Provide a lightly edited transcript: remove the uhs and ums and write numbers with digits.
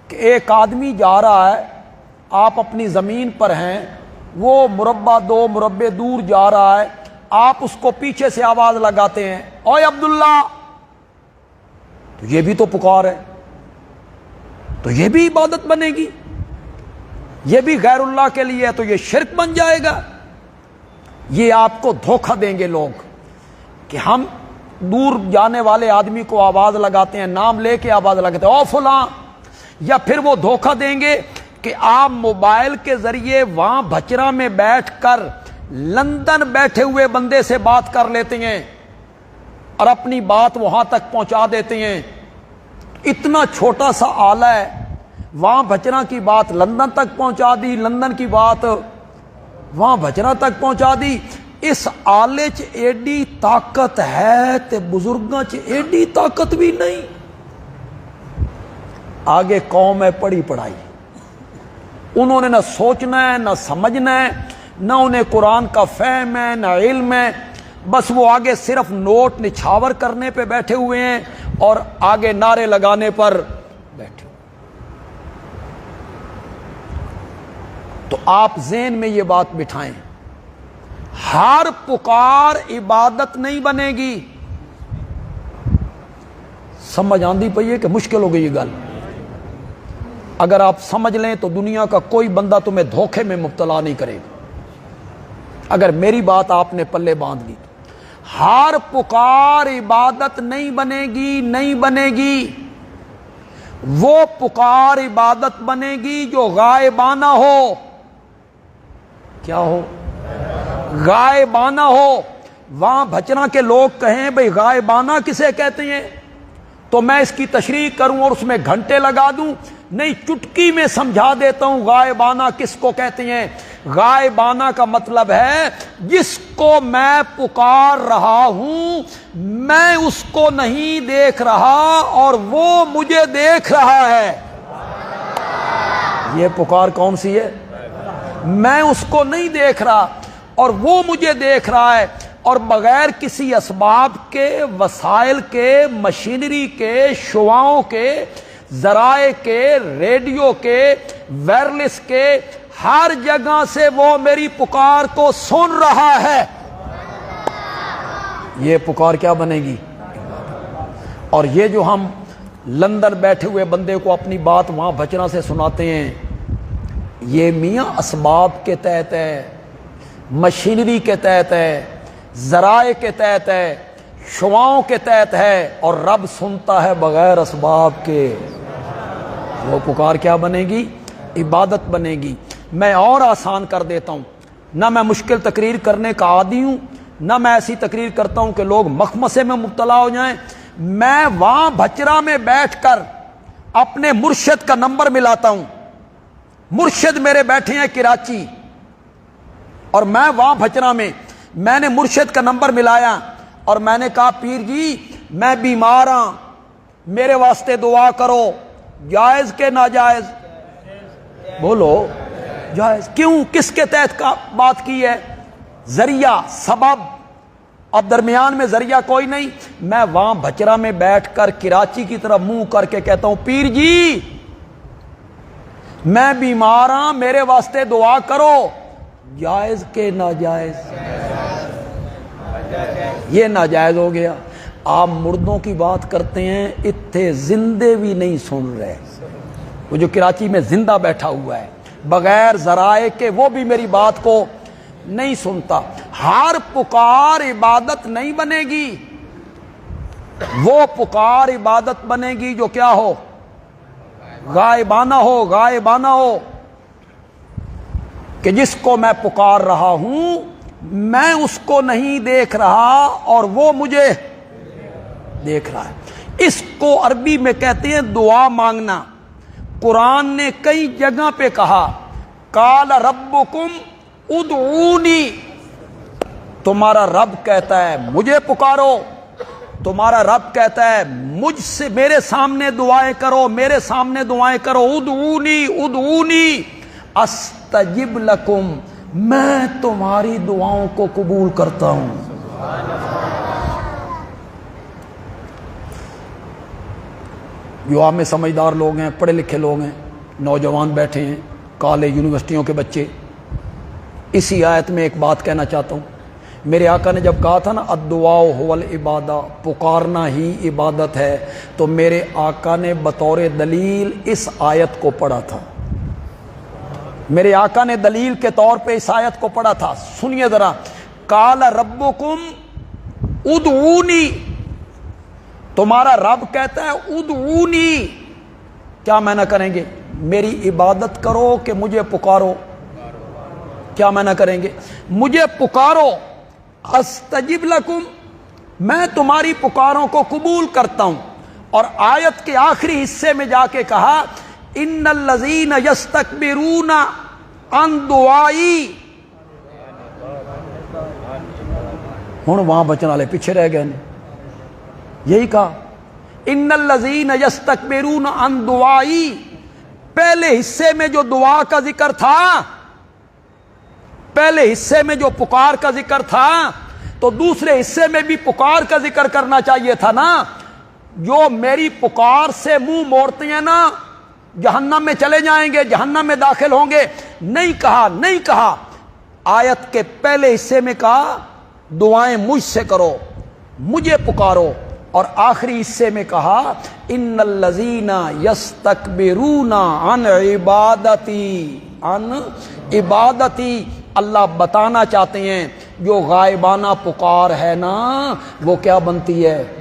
کہ ایک آدمی جا رہا ہے، آپ اپنی زمین پر ہیں، وہ مربع 2 مربع دور جا رہا ہے، آپ اس کو پیچھے سے آواز لگاتے ہیں، اوے عبداللہ، تو یہ بھی تو پکار ہے، تو یہ بھی عبادت بنے گی، یہ بھی غیر اللہ کے لیے ہے، تو یہ شرک بن جائے گا۔ یہ آپ کو دھوکہ دیں گے لوگ کہ ہم دور جانے والے آدمی کو آواز لگاتے ہیں، نام لے کے آواز لگاتے ہیں، او فلاں، یا پھر وہ دھوکہ دیں گے کہ آپ موبائل کے ذریعے وہاں بھچرا میں بیٹھ کر لندن بیٹھے ہوئے بندے سے بات کر لیتے ہیں اور اپنی بات وہاں تک پہنچا دیتے ہیں۔ اتنا چھوٹا سا آلہ ہے، وہاں بھچرا کی بات لندن تک پہنچا دی، لندن کی بات وہاں بھچرا تک پہنچا دی۔ اس آلے چ ایڈی طاقت ہے تے بزرگاں چ ایڈی طاقت بھی نہیں۔ آگے قوم ہے پڑھی پڑھائی، انہوں نے نہ سوچنا ہے نہ سمجھنا ہے، نہ انہیں قرآن کا فہم ہے نہ علم ہے، بس وہ آگے صرف نوٹ نچھاور کرنے پہ بیٹھے ہوئے ہیں اور آگے نعرے لگانے پر بیٹھے۔ تو آپ ذہن میں یہ بات بٹھائیں، ہر پکار عبادت نہیں بنے گی۔ سمجھ آندی پئی ہے کہ مشکل ہو گئی یہ گل؟ اگر آپ سمجھ لیں تو دنیا کا کوئی بندہ تمہیں دھوکے میں مبتلا نہیں کرے گا۔ اگر میری بات آپ نے پلے باندھ لی تو ہر پکار عبادت نہیں بنے گی، نہیں بنے گی۔ وہ پکار عبادت بنے گی جو غائبانہ ہو۔ کیا ہو؟ غائبانہ ہو۔ وہاں بھچنا کے لوگ کہیں بھئی غائبانہ کسے کہتے ہیں تو میں اس کی تشریح کروں اور اس میں گھنٹے لگا دوں؟ نہیں، چٹکی میں سمجھا دیتا ہوں غائبانہ کس کو کہتے ہیں۔ غائبانہ کا مطلب ہے جس کو میں پکار رہا ہوں میں اس کو نہیں دیکھ رہا اور وہ مجھے دیکھ رہا ہے۔ یہ پکار کون سی ہے؟ میں اس کو نہیں دیکھ رہا اور وہ مجھے دیکھ رہا ہے، اور بغیر کسی اسباب کے، وسائل کے، مشینری کے، شعاؤں کے، ذرائع کے، ریڈیو کے، وائرلیس کے، ہر جگہ سے وہ میری پکار کو سن رہا ہے۔ یہ پکار کیا بنے گی؟ اور یہ جو ہم لندن بیٹھے ہوئے بندے کو اپنی بات وہاں بھچنا سے سناتے ہیں، یہ میاں اسباب کے تحت ہے، مشینری کے تحت ہے، ذرائع کے تحت ہے، شعاؤں کے تحت ہے، اور رب سنتا ہے بغیر اسباب کے۔ وہ پکار کیا بنے گی؟ عبادت بنے گی۔ میں اور آسان کر دیتا ہوں، نہ میں مشکل تقریر کرنے کا عادی ہوں، نہ میں ایسی تقریر کرتا ہوں کہ لوگ مخمسے میں مبتلا ہو جائیں۔ میں وہاں بھچرا میں بیٹھ کر اپنے مرشد کا نمبر ملاتا ہوں۔ مرشد میرے بیٹھے ہیں کراچی اور میں وہاں بھچرا میں نے مرشد کا نمبر ملایا اور میں نے کہا پیر جی میں بیمار ہاں، میرے واسطے دعا کرو۔ جائز کہ ناجائز؟ بولو جائز۔ کیوں؟ کس کے تحت کا بات کی ہے؟ ذریعہ، سبب، اب درمیان میں ذریعہ کوئی نہیں۔ میں وہاں بھچرا میں بیٹھ کر کراچی کی طرف منہ کر کے کہتا ہوں پیر جی میں بیمار ہاں، میرے واسطے دعا کرو۔ جائز کہ ناجائز؟ یہ ناجائز ہو گیا۔ آپ مردوں کی بات کرتے ہیں، اتنے زندے بھی نہیں سن رہے۔ وہ جو کراچی میں زندہ بیٹھا ہوا ہے بغیر ذرائع کے، وہ بھی میری بات کو نہیں سنتا۔ ہر پکار عبادت نہیں بنے گی، وہ پکار عبادت بنے گی جو کیا ہو؟ غائبانہ ہو۔ غائبانہ ہو کہ جس کو میں پکار رہا ہوں میں اس کو نہیں دیکھ رہا اور وہ مجھے دیکھ رہا ہے۔ اس کو عربی میں کہتے ہیں دعا مانگنا۔ قرآن نے کئی جگہ پہ کہا قال ربکم ادعونی، تمہارا رب کہتا ہے مجھے پکارو، تمہارا رب کہتا ہے مجھ سے میرے سامنے دعائیں کرو، میرے سامنے دعائیں کرو۔ ادعونی ادعونی استجب لکم، میں تمہاری دعاؤں کو قبول کرتا ہوں۔ جو آپ میں سمجھدار لوگ ہیں، پڑھے لکھے لوگ ہیں، نوجوان بیٹھے ہیں، کالج یونیورسٹیوں کے بچے، اسی آیت میں ایک بات کہنا چاہتا ہوں۔ میرے آقا نے جب کہا تھا نا الدعاء هو العبادہ، پکارنا ہی عبادت ہے، تو میرے آقا نے بطور دلیل اس آیت کو پڑھا تھا۔ میرے آقا نے دلیل کے طور پہ اس آیت کو پڑھا تھا۔ سنیے ذرا، قال ربکم ادعونی، تمہارا رب کہتا ہے ادعونی، کیا معنی کریں گے؟ میری عبادت کرو کہ مجھے پکارو؟ کیا معنی کریں گے؟ مجھے پکارو، استجب لکم، میں تمہاری پکاروں کو قبول کرتا ہوں۔ اور آیت کے آخری حصے میں جا کے کہا ان الذین یستکبرون عن دعائی، ہن وہاں بچن والے پیچھے رہ گئے، یہی کہا ان الذین یستکبرون عن دعائی۔ پہلے حصے میں جو دعا کا ذکر تھا، پہلے حصے میں جو پکار کا ذکر تھا، تو دوسرے حصے میں بھی پکار کا ذکر کرنا چاہیے تھا نا۔ جو میری پکار سے منہ موڑتے ہیں نا، جہنم میں چلے جائیں گے، جہنم میں داخل ہوں گے۔ نہیں کہا، نہیں کہا، آیت کے پہلے حصے میں کہا دعائیں مجھ سے کرو، مجھے پکارو، اور آخری حصے میں کہا ان الذین یستکبرون عن عبادتی، عن عبادتی۔ اللہ بتانا چاہتے ہیں جو غائبانہ پکار ہے نا، وہ کیا بنتی ہے؟